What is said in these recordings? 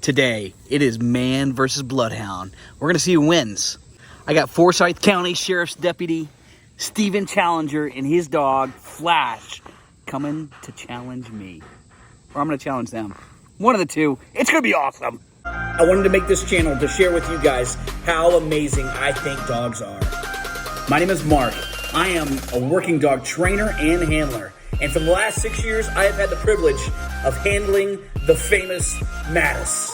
Today, it is man versus bloodhound. We're going to see who wins. I got Forsyth County Sheriff's Deputy Stephen Challenger and his dog, Flash, coming to challenge me. Or I'm going to challenge them. One of the two. It's going to be awesome. I wanted to make this channel to share with you guys how amazing I think dogs are. My name is Mark. I am a working dog trainer and handler. And for the last 6 years, I have had the privilege of handling the famous Mattis.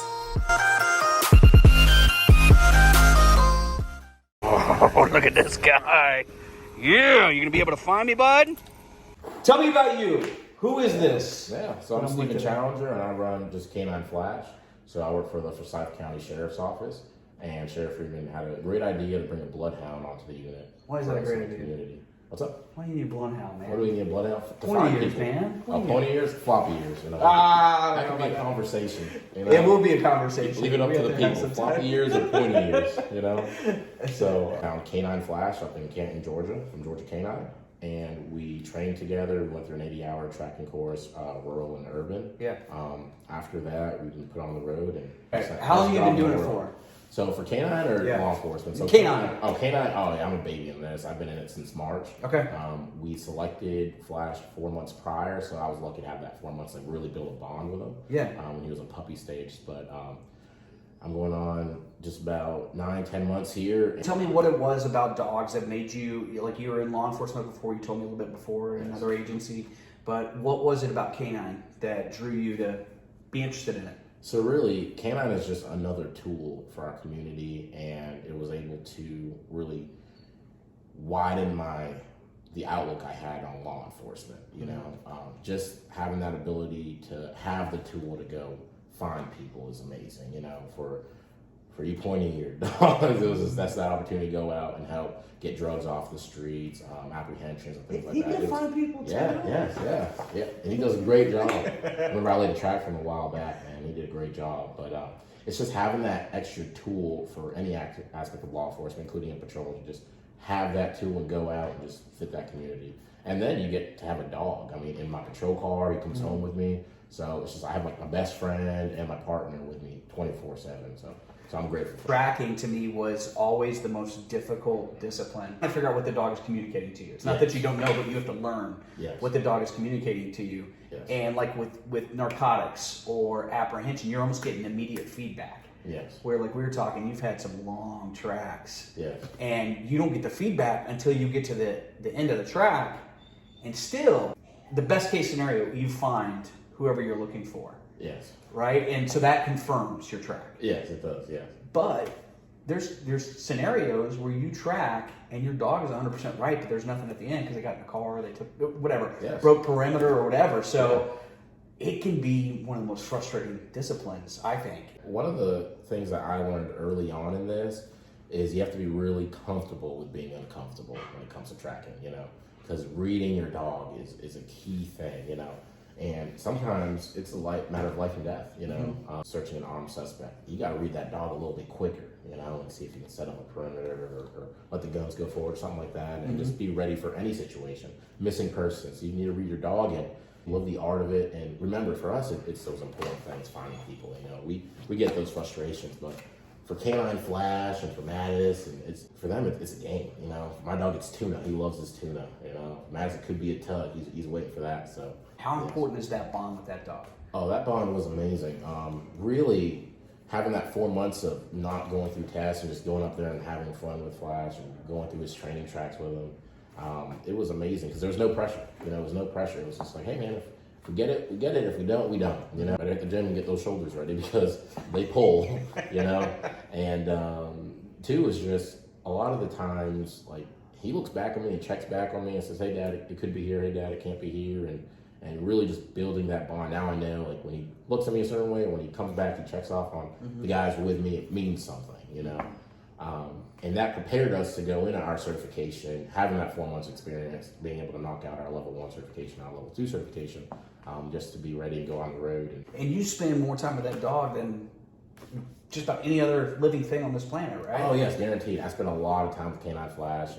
Oh, look at this guy. Yeah, you gonna be able to find me, bud? Tell me about you. Who is this? Yeah, so I'm Stephen Challenger, and I run just Canine Flash. So I work for the Forsyth County Sheriff's Office, and Sheriff Friedman had a great idea to bring a bloodhound onto the unit. Why is that a great idea? Community. What's up? Why do you need a bloodhound, man? What do we need a bloodhound? 20 years, man. 20 years? Floppy years. You know? That could be a conversation. You know? It will be a conversation. Leave it up to the people. Floppy years or pointy years, you know? So I found Canine Flash up in Canton, Georgia, from Georgia Canine. And we trained together. We went through an 80-hour tracking course, rural and urban. Yeah. After that, we've been put on the road. And how long have you been doing it for? So for canine or law enforcement? So canine. Canine. Oh, yeah, I'm a baby in this. I've been in it since March. Okay. We selected Flash 4 months prior, so I was lucky to have that 4 months, like really build a bond with him. Yeah. When he was in puppy stage, but I'm going on just about 9-10 months here. Tell me what it was about dogs that made you, like you were in law enforcement before, you told me a little bit before in another agency, but what was it about canine that drew you to be interested in it? So really, canine is just another tool for our community, and it was able to really widen the outlook I had on law enforcement. You know, just having that ability to have the tool to go find people is amazing. You know, for you pointing your dogs, that's that opportunity to go out and help get drugs off the streets, apprehensions and things like that. He can find people too. Yeah. And he does a great job. I remember I laid a track for him a while back, and he did a great job. But it's just having that extra tool for any aspect of law enforcement, including in patrol, to just have that tool and go out and just fit that community. And then you get to have a dog. I mean, in my patrol car, he comes home with me. So it's just, I have like my best friend and my partner with me 24/7. So I'm grateful for tracking to me was always the most difficult discipline. I figure out what the dog is communicating to you. It's not that you don't know, but you have to learn what the dog is communicating to you. Yes. And like with narcotics or apprehension, you're almost getting immediate feedback. Yes. Where like we were talking, you've had some long tracks. Yes. And you don't get the feedback until you get to the end of the track. And still, the best case scenario, you find whoever you're looking for. Yes. Right? And so that confirms your track. Yes, it does, yes. But there's scenarios where you track and your dog is 100% right, but there's nothing at the end because they got in the car, they took whatever, broke perimeter or whatever. So it can be one of the most frustrating disciplines, I think. One of the things that I learned early on in this is you have to be really comfortable with being uncomfortable when it comes to tracking, you know, because reading your dog is a key thing, you know. And sometimes it's a matter of life and death, you know, searching an armed suspect. You got to read that dog a little bit quicker, you know, and see if you can set up a perimeter or let the guns go forward, something like that, and just be ready for any situation. Missing persons, you need to read your dog and love the art of it. And remember, for us, it's those important things, finding people, you know. We get those frustrations, but for Canine Flash and for Mattis, and for them, it's a game, you know. My dog gets tuna. He loves his tuna, you know. Mattis could be a tug. He's waiting for that, so. How important is that bond with that dog? Oh, that bond was amazing. Really having that 4 months of not going through tests and just going up there and having fun with Flash and going through his training tracks with him, it was amazing because there was no pressure. You know, there was no pressure. It was just like, hey man, if we get it, we get it. If we don't, we don't. You know, better at the gym and get those shoulders ready because they pull. You know, and two is just a lot of the times like he looks back at me and checks back on me and says, hey dad, it could be here. Hey dad, it can't be here. And really just building that bond. Now I know, like when he looks at me a certain way, when he comes back, he checks off on the guys with me, it means something, you know? And that prepared us to go into our certification, having that 4 months experience, being able to knock out our level 1 certification, our level 2 certification, just to be ready to go on the road. And you spend more time with that dog than just about any other living thing on this planet, right? Oh yes, guaranteed. I spend a lot of time with Canine Flash,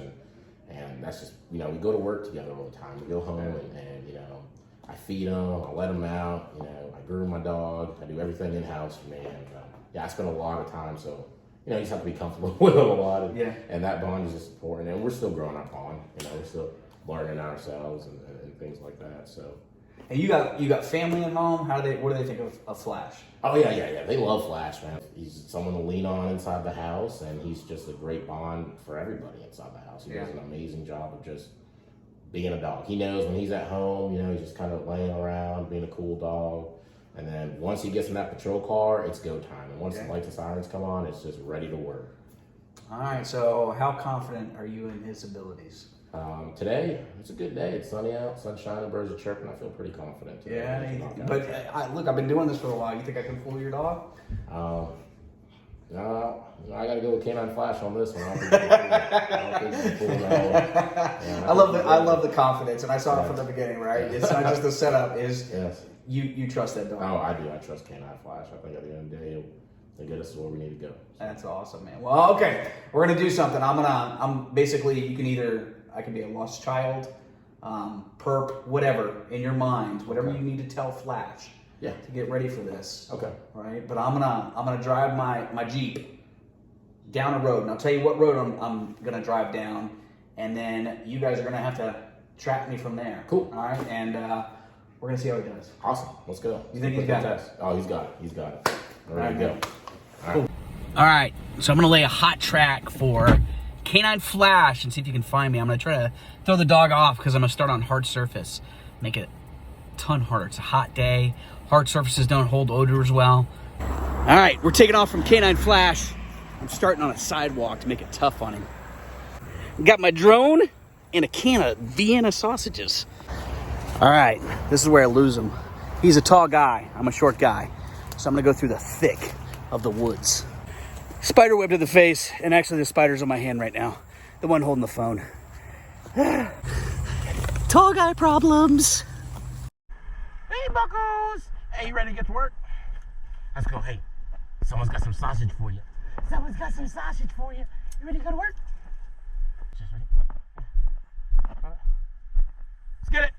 and that's just, you know, we go to work together all the time. We go home and you know, I feed them, I let them out, you know, I groom my dog, I do everything in-house for me. And yeah, I spend a lot of time, so, you know, you just have to be comfortable with them a lot. And that bond is just important. And we're still growing our bond, you know, we're still learning ourselves and things like that, so. And you got family at home? What do they think of Flash? Oh yeah. They love Flash, man. He's someone to lean on inside the house, and he's just a great bond for everybody inside the house. He does an amazing job of just being a dog. He knows when he's at home, you know, he's just kind of laying around, being a cool dog. And then once he gets in that patrol car, it's go time. And once the lights and sirens come on, it's just ready to work. All right, so how confident are you in his abilities? Today, it's a good day. It's sunny out, sun shining, birds are chirping. I feel pretty confident today. Yeah, but look, I've been doing this for a while. You think I can fool your dog? No, I got to go with Canine Flash on this one. I don't think you can fool him. I love the confidence, and I saw it from the beginning, right? It's not just the setup. You trust that dog? Oh, I do. I trust Canine Flash. I think at the end of the day, he'll get us to where we need to go. That's awesome, man. Well, okay, we're gonna do something. I'm basically I can be a lost child, perp, whatever in your mind, whatever you need to tell Flash. Yeah. To get ready for this. Okay. Right, but I'm gonna drive my Jeep down a road, and I'll tell you what road I'm gonna drive down, and then you guys are gonna have to track me from there. Cool. All right, and we're gonna see how he does. Awesome. Let's go. You think he's got it? Oh, he's got it. He's got it. Ready to go. All right. All right, so I'm gonna lay a hot track for Canine Flash and see if you can find me. I'm gonna try to throw the dog off because I'm gonna start on hard surface, make it a ton harder. It's a hot day. Hard surfaces don't hold odors well. All right, we're taking off from Canine Flash. I'm starting on a sidewalk to make it tough on him. Got my drone and a can of Vienna sausages. All right, this is where I lose him. He's a tall guy. I'm a short guy. So I'm gonna go through the thick of the woods. Spider web to the face, and actually the spider's on my hand right now. The one holding the phone. Tall guy problems. Hey, buckos! Hey, you ready to get to work? Let's go. Hey, someone's got some sausage for you. Someone's got some sausage for you. You ready to go to work? Just ready? Let's get it.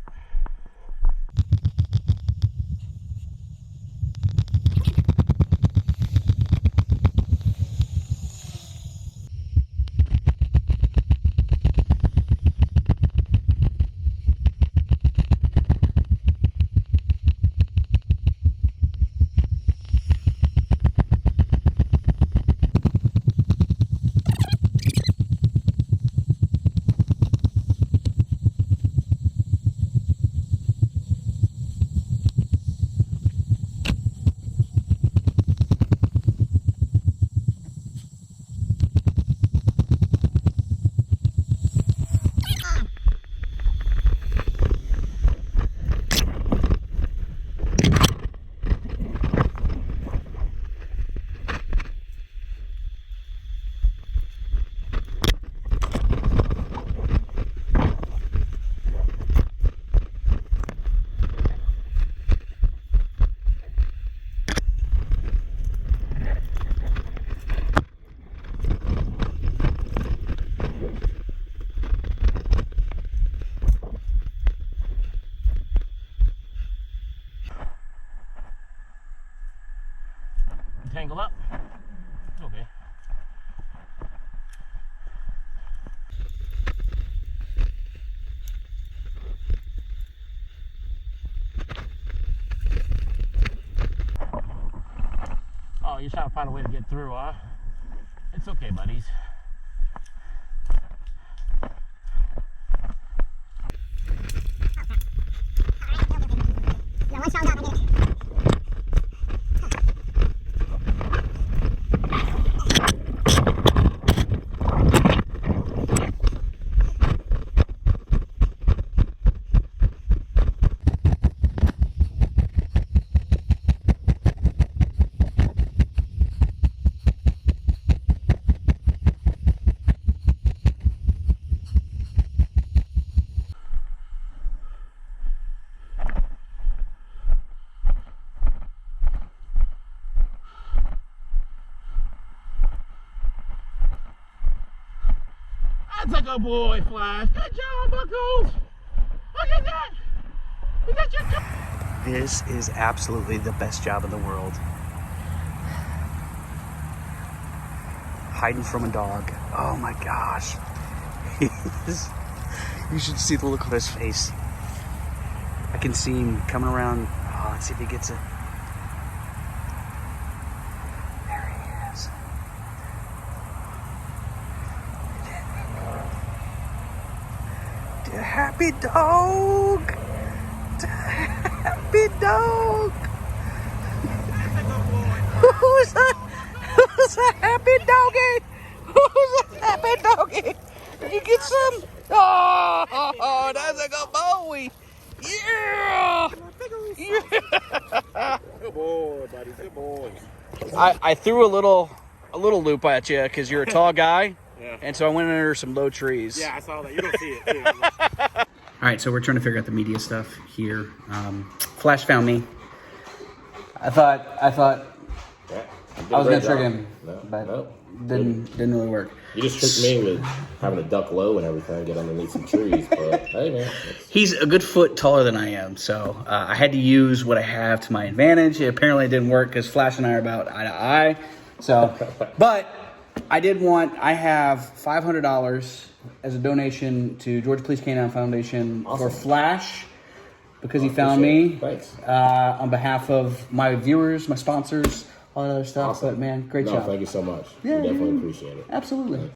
Tangle up. Okay. Oh, you're trying to find a way to get through, huh? It's okay, buddies. That's a good boy, Flash. Good job, buckos. Look at that. This is absolutely the best job in the world. Hiding from a dog. Oh my gosh. You should see the look on his face. I can see him coming around. Oh, let's see if he gets it. There he is. The happy dog. The happy dog. Who's a happy doggy? Who's a happy doggy? Did you get some? Oh, that's a good boy. Yeah. Yeah. Good boy, buddy. Good boy. I threw a little loop at you because you're a tall guy, Yeah. and so I went under some low trees. Yeah, I saw that. You don't see it, too. All right, so we're trying to figure out the media stuff here. Flash found me. I thought Yeah, I was gonna trick him, No, but no. didn't really work. You just tricked me with having to duck low and everything, get underneath some trees. But hey, man, He's a good foot taller than I am, so I had to use what I have to my advantage. It apparently didn't work because Flash and I are about eye to eye. So, but I have $500 as a donation to Georgia Police Canine Foundation for Flash because he found me. Thanks. On behalf of my viewers, my sponsors, all that other stuff. Awesome. But man, great No, job. thank you so much. Yeah, We definitely man. appreciate it. Absolutely.